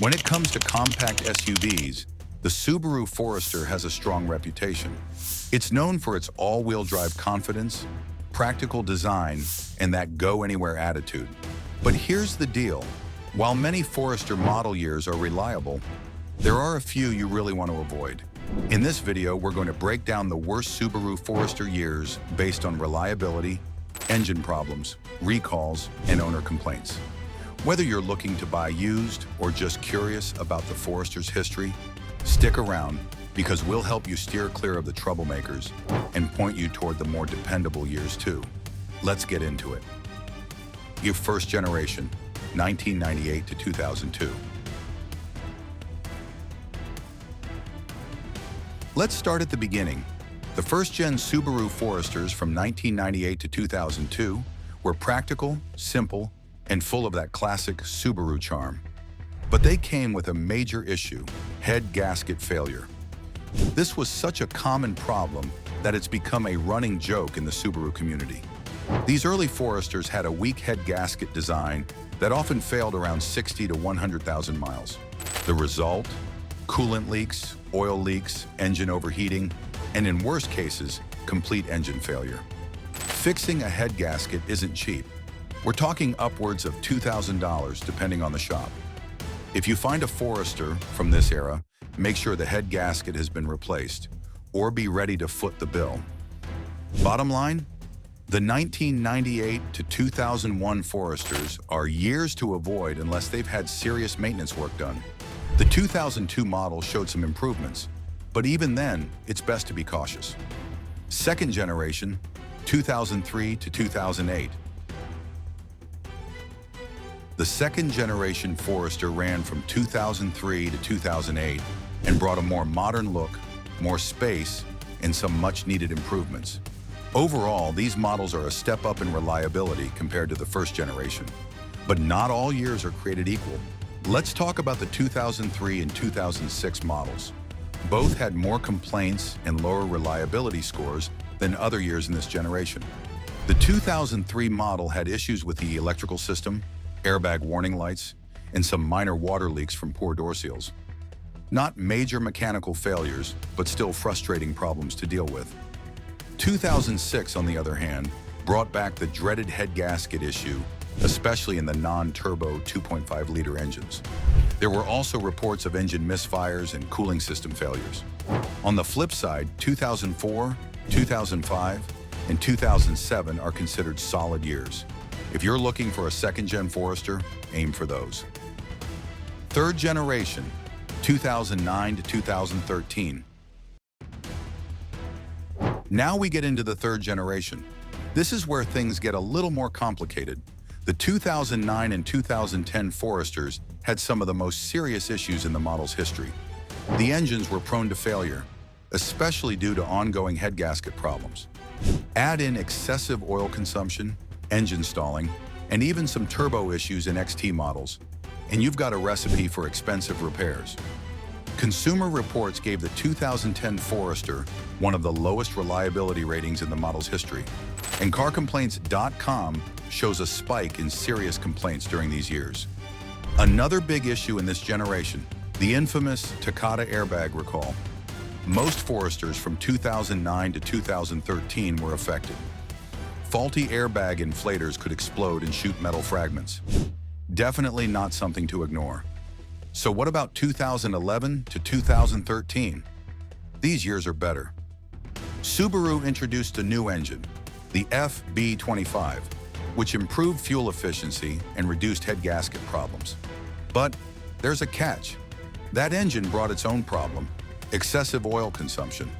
When it comes to compact SUVs, the Subaru Forester has a strong reputation. It's known for its all-wheel drive confidence, practical design, and that go-anywhere attitude. But here's the deal. While many Forester model years are reliable, there are a few you really want to avoid. In this video, we're going to break down the worst Subaru Forester years based on reliability, engine problems, recalls, and owner complaints. Whether you're looking to buy used or just curious about the Forester's history, stick around because we'll help you steer clear of the troublemakers and point you toward the more dependable years too. Let's get into it. Your first generation, 1998 to 2002. Let's start at the beginning. The first-gen Subaru Foresters from 1998 to 2002 were practical, simple, and full of that classic Subaru charm. But they came with a major issue: head gasket failure. This was such a common problem that it's become a running joke in the Subaru community. These early Foresters had a weak head gasket design that often failed around 60 to 100,000 miles. The result? Coolant leaks, oil leaks, engine overheating, and in worst cases, complete engine failure. Fixing a head gasket isn't cheap. We're talking upwards of $2,000 depending on the shop. If you find a Forester from this era, make sure the head gasket has been replaced, or be ready to foot the bill. Bottom line, the 1998 to 2001 Foresters are years to avoid unless they've had serious maintenance work done. The 2002 model showed some improvements, but even then, it's best to be cautious. Second generation, 2003 to 2008. The second generation Forester ran from 2003 to 2008 and brought a more modern look, more space, and some much-needed improvements. Overall, these models are a step up in reliability compared to the first generation. But not all years are created equal. Let's talk about the 2003 and 2006 models. Both had more complaints and lower reliability scores than other years in this generation. The 2003 model had issues with the electrical system, airbag warning lights, and some minor water leaks from poor door seals. Not major mechanical failures, but still frustrating problems to deal with. 2006, on the other hand, brought back the dreaded head gasket issue, especially in the non-turbo 2.5-liter engines. There were also reports of engine misfires and cooling system failures. On the flip side, 2004, 2005, and 2007 are considered solid years. If you're looking for a second-gen Forester, aim for those. Third generation, 2009 to 2013. Now we get into the third generation. This is where things get a little more complicated. The 2009 and 2010 Foresters had some of the most serious issues in the model's history. The engines were prone to failure, especially due to ongoing head gasket problems. Add in excessive oil consumption, engine stalling, and even some turbo issues in XT models, and you've got a recipe for expensive repairs. Consumer Reports gave the 2010 Forester one of the lowest reliability ratings in the model's history, and CarComplaints.com shows a spike in serious complaints during these years. Another big issue in this generation, the infamous Takata airbag recall. Most Foresters from 2009 to 2013 were affected. Faulty airbag inflators could explode and shoot metal fragments. Definitely not something to ignore. So what about 2011 to 2013? These years are better. Subaru introduced a new engine, the FB25, which improved fuel efficiency and reduced head gasket problems. But there's a catch. That engine brought its own problem: excessive oil consumption.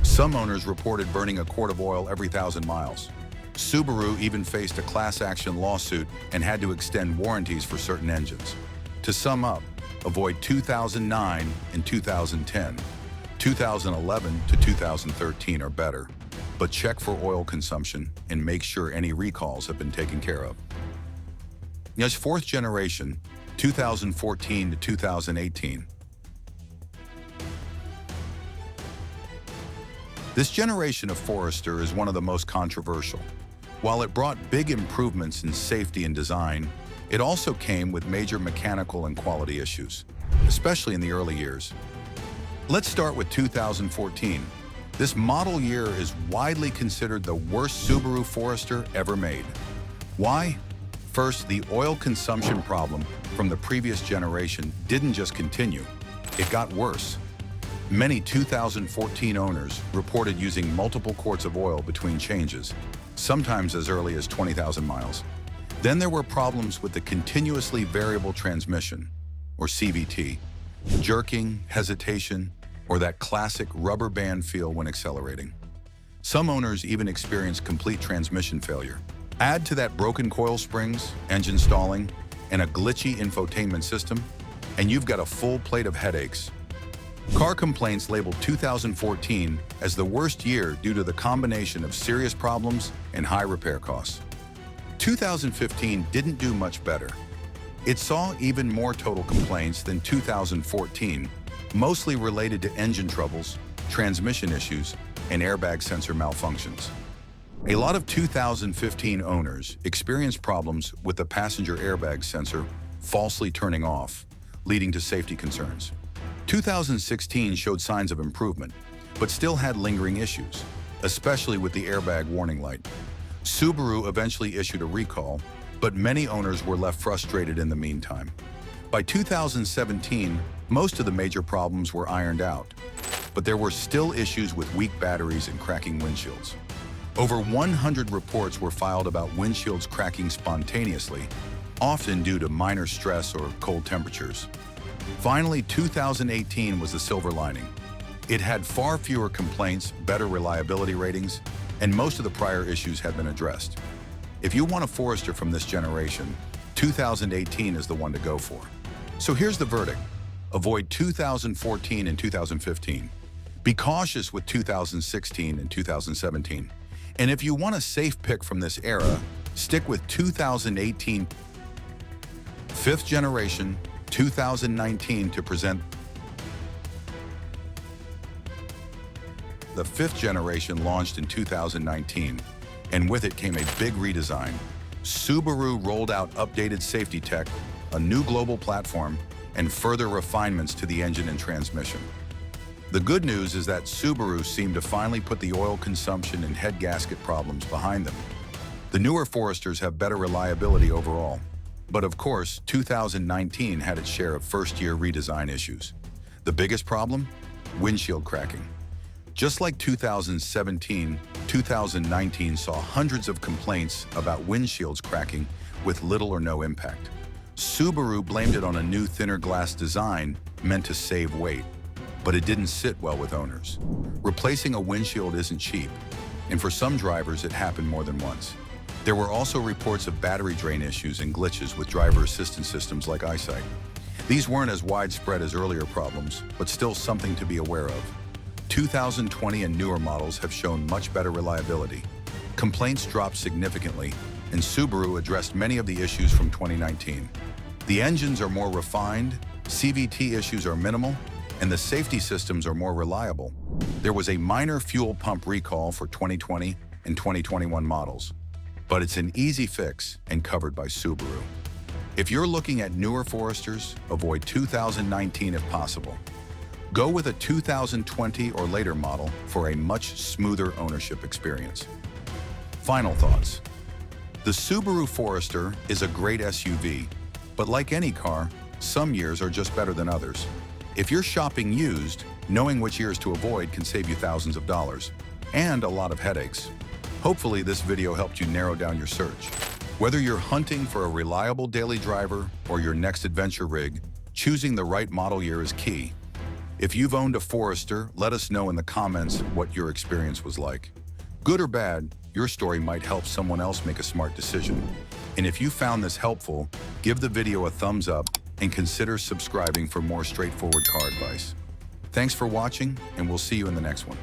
Some owners reported burning a quart of oil every 1,000 miles. Subaru even faced a class action lawsuit and had to extend warranties for certain engines. To sum up, avoid 2009 and 2010. 2011 to 2013 are better, but check for oil consumption and make sure any recalls have been taken care of. Yes, fourth generation, 2014 to 2018. This generation of Forester is one of the most controversial. While it brought big improvements in safety and design, it also came with major mechanical and quality issues. especially in the early years. Let's start with 2014. This model year is widely considered the worst Subaru Forester ever made. Why? First, the oil consumption problem from the previous generation didn't just continue, it got worse. Many 2014 owners reported using multiple quarts of oil between changes, sometimes as early as 20,000 miles. Then there were problems with the continuously variable transmission, or CVT, jerking, hesitation, or that classic rubber band feel when accelerating. Some owners even experienced complete transmission failure. Add to that broken coil springs, engine stalling, and a glitchy infotainment system, and you've got a full plate of headaches. Car Complaints labeled 2014 as the worst year due to the combination of serious problems and high repair costs. 2015 didn't do much better. It saw even more total complaints than 2014, mostly related to engine troubles, transmission issues, and airbag sensor malfunctions. A lot of 2015 owners experienced problems with the passenger airbag sensor falsely turning off, leading to safety concerns. 2016 showed signs of improvement, but still had lingering issues, especially with the airbag warning light. Subaru eventually issued a recall, but many owners were left frustrated in the meantime. By 2017, most of the major problems were ironed out, but there were still issues with weak batteries and cracking windshields. Over 100 reports were filed about windshields cracking spontaneously, often due to minor stress or cold temperatures. Finally, 2018 was the silver lining. It had far fewer complaints, better reliability ratings, and most of the prior issues had been addressed. If you want a Forester from this generation, 2018 is the one to go for. So here's the verdict. Avoid 2014 and 2015. Be cautious with 2016 and 2017. And if you want a safe pick from this era, stick with 2018 fifth generation, 2019 to present. The fifth generation launched in 2019, and with it came a big redesign. Subaru rolled out updated safety tech, a new global platform, and further refinements to the engine and transmission. The good news is that Subaru seemed to finally put the oil consumption and head gasket problems behind them. The newer Foresters have better reliability overall. But of course, 2019 had its share of first-year redesign issues. The biggest problem? Windshield cracking. Just like 2017, 2019 saw hundreds of complaints about windshields cracking with little or no impact. Subaru blamed it on a new thinner glass design meant to save weight, but it didn't sit well with owners. Replacing a windshield isn't cheap, and for some drivers it happened more than once. There were also reports of battery drain issues and glitches with driver assistance systems like EyeSight. These weren't as widespread as earlier problems, but still something to be aware of. 2020 and newer models have shown much better reliability. Complaints dropped significantly, and Subaru addressed many of the issues from 2019. The engines are more refined, CVT issues are minimal, and the safety systems are more reliable. There was a minor fuel pump recall for 2020 and 2021 models, but it's an easy fix and covered by Subaru. If you're looking at newer Foresters, avoid 2019 if possible. Go with a 2020 or later model for a much smoother ownership experience. Final thoughts. The Subaru Forester is a great SUV, but like any car, some years are just better than others. If you're shopping used, knowing which years to avoid can save you thousands of dollars and a lot of headaches. Hopefully this video helped you narrow down your search. Whether you're hunting for a reliable daily driver or your next adventure rig, choosing the right model year is key. If you've owned a Forester, let us know in the comments what your experience was like. Good or bad, your story might help someone else make a smart decision. And if you found this helpful, give the video a thumbs up and consider subscribing for more straightforward car advice. Thanks for watching, and we'll see you in the next one.